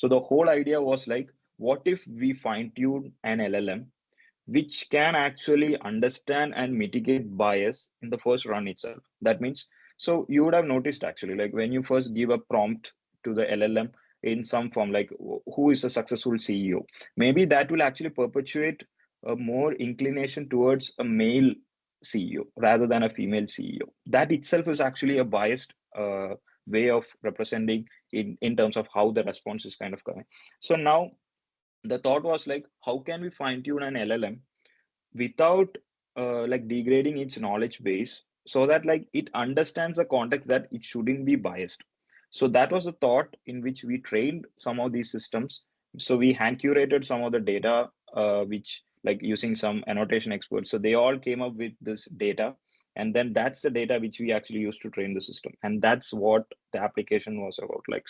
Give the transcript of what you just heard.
So the whole idea was like, what if we fine tune an LLM which can actually understand and mitigate bias in the first run itself? That means, so you would have noticed actually, like when you first give a prompt to the LLM in some form, like who is a successful CEO, maybe that will actually perpetuate a more inclination towards a male CEO rather than a female CEO. That itself is actually a biased way of representing in terms of how the response is kind of coming. So now the thought was like, how can we fine tune an LLM without like degrading its knowledge base, so that like it understands the context that it shouldn't be biased. So that was the thought in which we trained some of these systems. So we hand curated some of the data, which like using some annotation experts, so they all came up with this data, and then that's the data which we actually used to train the system, and that's what the application was about. Like,